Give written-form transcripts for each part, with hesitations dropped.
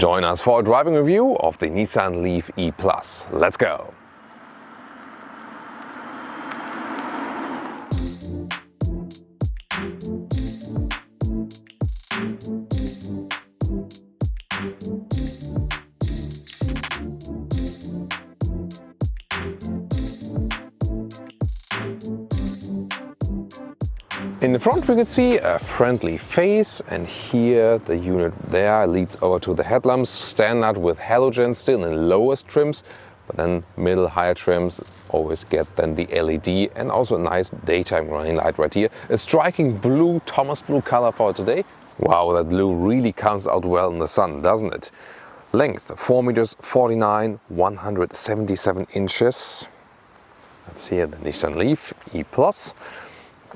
Join us for a driving review of the Nissan Leaf E+. Let's go! In the front we can see a friendly face, and here the unit there leads over to the headlamps, standard with halogen still in lowest trims, but then middle higher trims always get then the LED and also a nice daytime running light right here. A striking blue, Thomas blue color for today. Wow, that blue really comes out well in the sun, doesn't it? Length 4 meters 49, 177 inches. That's here the Nissan Leaf E+.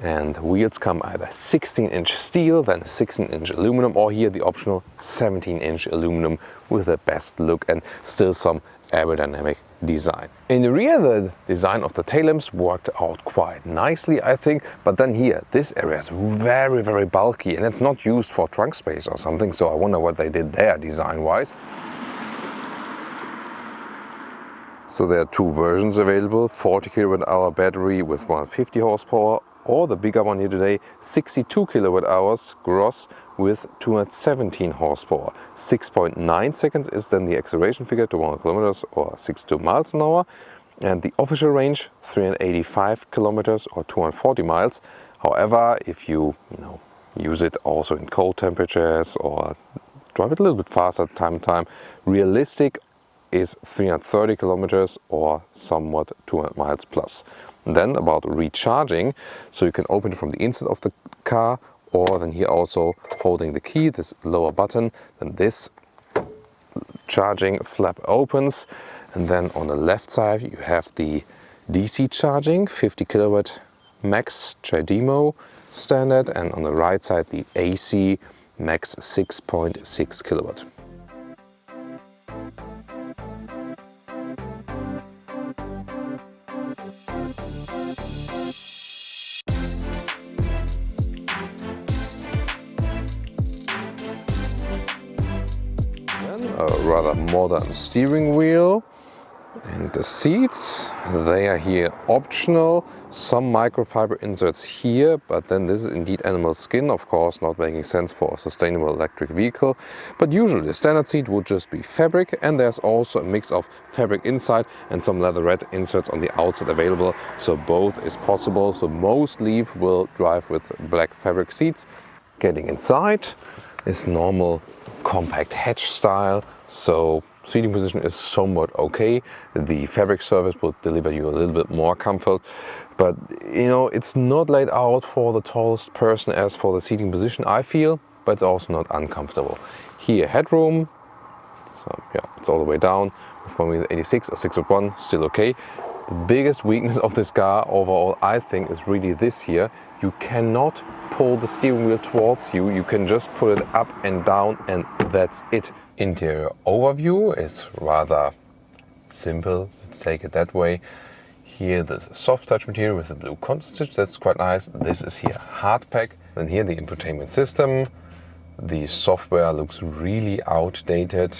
And wheels come either 16-inch steel, then 16-inch aluminum, or here the optional 17-inch aluminum with the best look and still some aerodynamic design. In the rear, the design of the tail lamps worked out quite nicely, I think, but then here, this area is very, very bulky and it's not used for trunk space or something, so I wonder what they did there design-wise. So there are two versions available, 40 kWh battery with 150 horsepower, or the bigger one here today, 62 kWh gross with 217 horsepower. 6.9 seconds is then the acceleration figure to 100 kilometers or 62 miles an hour. And the official range, 385 kilometers or 240 miles. However, if you use it also in cold temperatures or drive it a little bit faster time to time, realistic is 330 kilometers or somewhat 200 miles plus. Then about recharging, so you can open it from the inside of the car, or then here also holding the key, this lower button, then this charging flap opens, and then on the left side you have the DC charging, 50 kilowatt max CHAdeMO standard, and on the right side the AC max 6.6 kilowatt. A rather modern steering wheel, and the seats, they are here optional. Some microfiber inserts here, but then this is indeed animal skin, of course not making sense for a sustainable electric vehicle, but usually the standard seat would just be fabric, and there's also a mix of fabric inside and some leatherette inserts on the outside available, so both is possible. So most Leaf will drive with black fabric seats. Getting inside is normal compact hatch style, so seating position is somewhat okay. The fabric surface will deliver you a little bit more comfort, but it's not laid out for the tallest person as for the seating position, I feel, but it's also not uncomfortable. Here headroom, so yeah, it's all the way down with 1.86 or 6.1, still okay. The biggest weakness of this car overall, I think, is really this here. You cannot pull the steering wheel towards you, you can just pull it up and down, and that's it. Interior overview is rather simple, let's take it that way. Here there's a soft touch material with a blue contour stitch, that's quite nice. This is here hard pack. Then here the infotainment system. The software looks really outdated.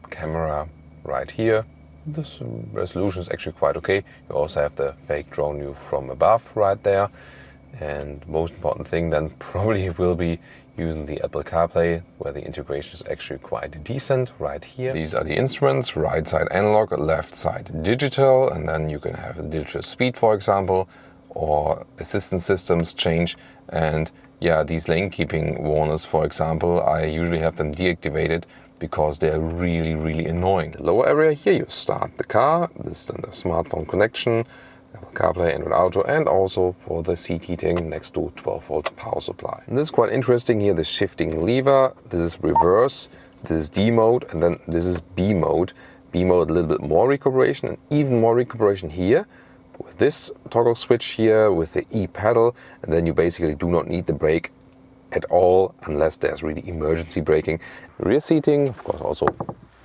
Camera right here. This resolution is actually quite okay. You also have the fake drone view from above right there. And most important thing then probably will be using the Apple CarPlay, where the integration is actually quite decent right here. These are the instruments, right side analog, left side digital, and then you can have digital speed, for example, or assistance systems change. And yeah, these lane keeping warners, for example, I usually have them deactivated because they're really, really annoying. The lower area here, you start the car, this is then the smartphone connection, Apple CarPlay, Android Auto, and also for the seat heating next to 12-volt power supply. And this is quite interesting here, the shifting lever. This is reverse, this is D mode, and then this is B mode. B mode, a little bit more recuperation, and even more recuperation here with this toggle switch here with the E pedal, and then you basically do not need the brake at all unless there's really emergency braking. Rear seating, of course, also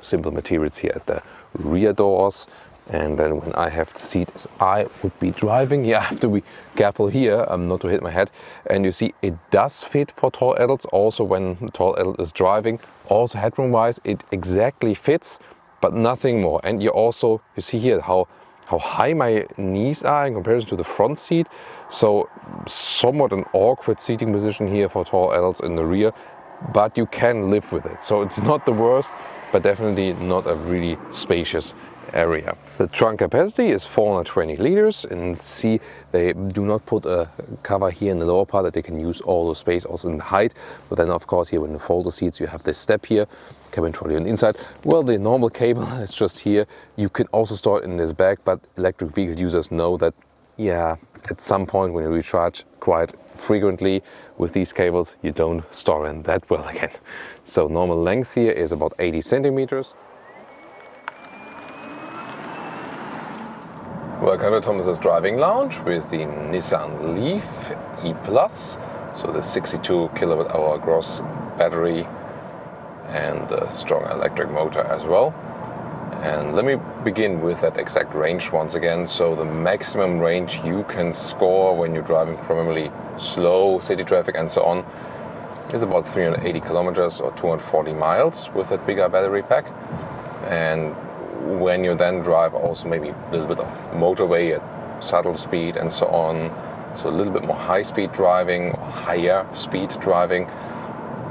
simple materials here at the rear doors. And then when I have the seat as I would be driving, yeah, I have to be careful here not to hit my head. And you see it does fit for tall adults, also when the tall adult is driving. Also headroom wise, it exactly fits, but nothing more. And you see here how high my knees are in comparison to the front seat. So somewhat an awkward seating position here for tall adults in the rear, but you can live with it. So it's not the worst, but definitely not a really spacious area. The trunk capacity is 420 liters, and see they do not put a cover here in the lower part that they can use all the space also in the height. But then of course here when you fold the seats you have this step here, cabin trolley on the inside. Well, the normal cable is just here. You can also store it in this bag, but electric vehicle users know that at some point when you recharge quite frequently with these cables, you don't store in that well again. So normal length here is about 80 centimeters. Welcome to Thomas's driving lounge with the Nissan Leaf E+, so the 62 kilowatt hour gross battery and a strong electric motor as well. And let me begin with that exact range once again. So the maximum range you can score when you're driving primarily slow city traffic and so on is about 380 kilometers or 240 miles with that bigger battery pack. And when you then drive also maybe a little bit of motorway at subtle speed and so on, so a little bit more high-speed driving or higher speed driving,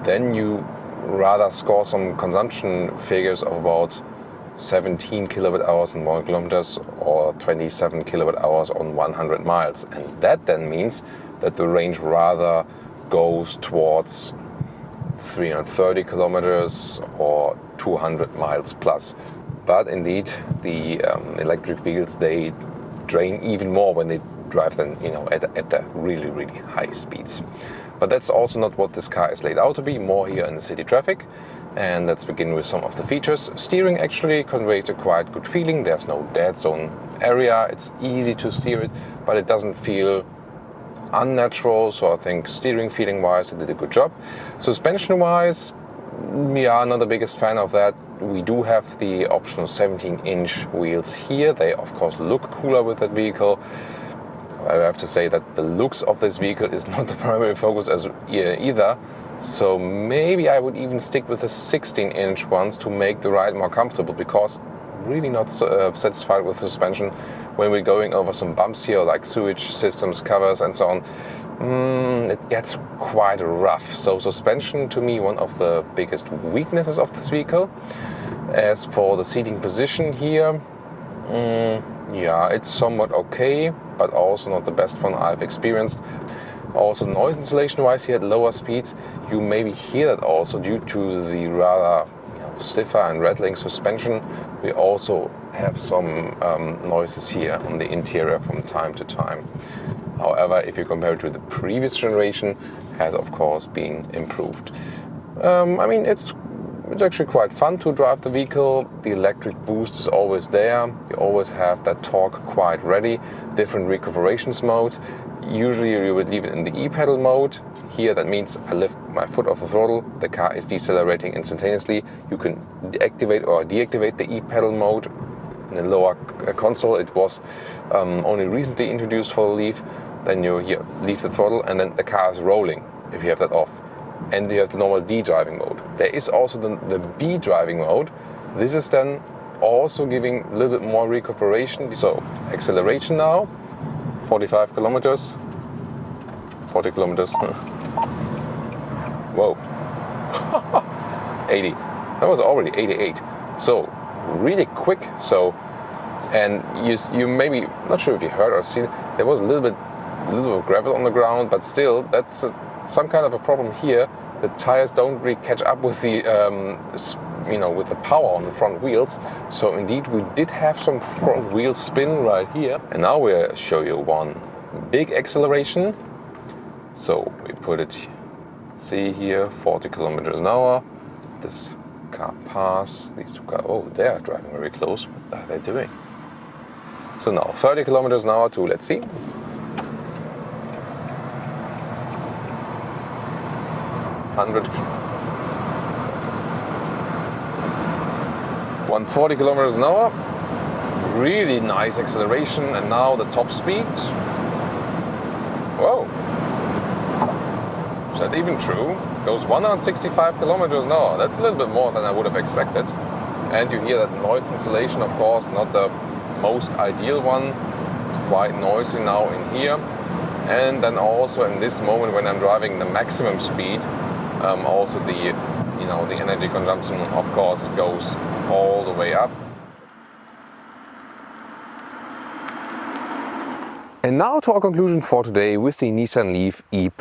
then you rather score some consumption figures of about 17 kilowatt hours on 1 kilometers or 27 kilowatt hours on 100 miles. And that then means that the range rather goes towards 330 kilometers or 200 miles plus. But indeed, the electric vehicles, they drain even more when they drive then, at the really, really high speeds. But that's also not what this car is laid out to be, more here in the city traffic. And let's begin with some of the features. Steering actually conveys a quite good feeling. There's no dead zone area. It's easy to steer it, but it doesn't feel unnatural. So I think steering feeling wise, it did a good job. Suspension wise, we are not the biggest fan of that. We do have the optional 17-inch wheels here. They of course look cooler with that vehicle. I have to say that the looks of this vehicle is not the primary focus as either. So maybe I would even stick with the 16-inch ones to make the ride more comfortable, because I'm really not satisfied with the suspension when we're going over some bumps here, like sewage systems, covers and so on. It gets quite rough. So suspension to me one of the biggest weaknesses of this vehicle. As for the seating position here, it's somewhat okay, but also not the best one I've experienced. Also noise insulation wise here at lower speeds, you maybe hear that also due to the rather stiffer and rattling suspension. We also have some noises here on the interior from time to time. However, if you compare it to the previous generation, has of course been improved. It's actually quite fun to drive the vehicle. The electric boost is always there. You always have that torque quite ready. Different recuperations modes. Usually you would leave it in the e-pedal mode. Here that means I lift my foot off the throttle, the car is decelerating instantaneously. You can activate or deactivate the e-pedal mode in the lower console. It was only recently introduced for the Leaf. Then you leave the throttle and then the car is rolling if you have that off. And you have the normal D driving mode. There is also the B driving mode. This is then also giving a little bit more recuperation. So acceleration now, 45 kilometers, 40 kilometers. Whoa, 80. That was already 88. So really quick. So, and you maybe, not sure if you heard or seen, there was a little bit of gravel on the ground, but still that's some kind of a problem here. The tires don't really catch up with the with the power on the front wheels. So indeed we did have some front wheel spin right here. And now we'll show you one big acceleration. So we put it, see here, 40 kilometers an hour. This car pass, these two cars, oh, they're driving very close. What are they doing? So now 30 kilometers an hour to, let's see, 140 kilometers an hour. Really nice acceleration. And now the top speed. Whoa. Is that even true? Goes 165 kilometers an hour. That's a little bit more than I would have expected. And you hear that noise insulation, of course, not the most ideal one. It's quite noisy now in here. And then also in this moment when I'm driving the maximum speed, also the energy consumption, of course, goes all the way up. And now to our conclusion for today with the Nissan Leaf E+.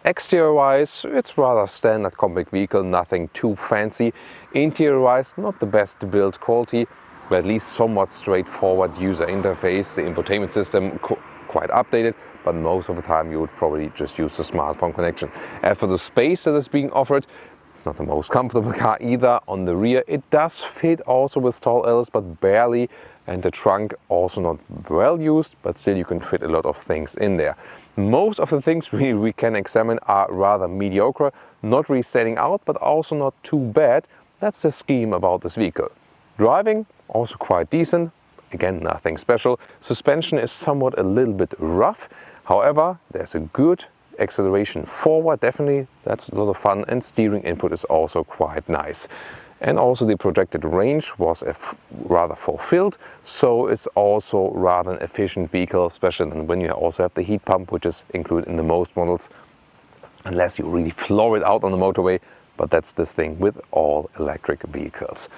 Exterior-wise, it's rather standard compact vehicle, nothing too fancy. Interior-wise, not the best build quality, but at least somewhat straightforward user interface. The infotainment system quite updated, but most of the time you would probably just use the smartphone connection. As for the space that is being offered, it's not the most comfortable car either. On the rear, it does fit also with tall Ls, but barely. And the trunk also not well used, but still you can fit a lot of things in there. Most of the things we can examine are rather mediocre, not really standing out, but also not too bad. That's the scheme about this vehicle. Driving, also quite decent. Again, nothing special. Suspension is somewhat a little bit rough. However, there's a good acceleration forward, definitely. That's a lot of fun. And steering input is also quite nice. And also the projected range was rather fulfilled, so it's also rather an efficient vehicle, especially when you also have the heat pump, which is included in the most models, unless you really floor it out on the motorway, but that's the thing with all electric vehicles.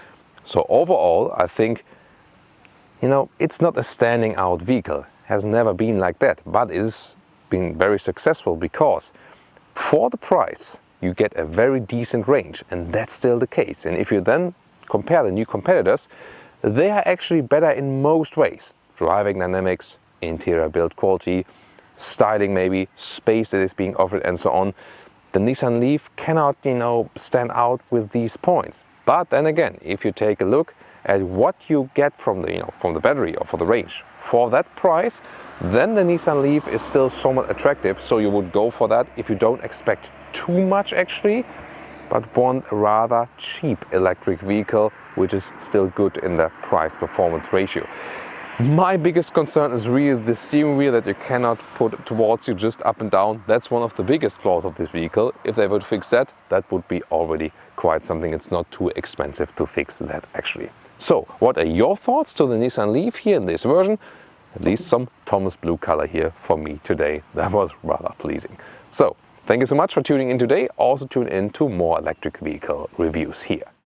So overall, I think, it's not a standing out vehicle, has never been like that, but it is being very successful because for the price, you get a very decent range, and that's still the case. And if you then compare the new competitors, they are actually better in most ways. Driving dynamics, interior build quality, styling maybe, space that is being offered and so on. The Nissan Leaf cannot, stand out with these points. But then again, if you take a look at what you get from the battery or for the range for that price, then the Nissan Leaf is still somewhat attractive, so you would go for that if you don't expect too much actually, but want a rather cheap electric vehicle which is still good in the price-performance ratio. My biggest concern is really the steering wheel that you cannot put towards you just up and down. That's one of the biggest flaws of this vehicle. If they would fix that, that would be already quite something. It's not too expensive to fix that actually. So, what are your thoughts to the Nissan Leaf here in this version? At least some Thomas blue color here for me today. That was rather pleasing. So, thank you so much for tuning in today. Also tune in to more electric vehicle reviews here.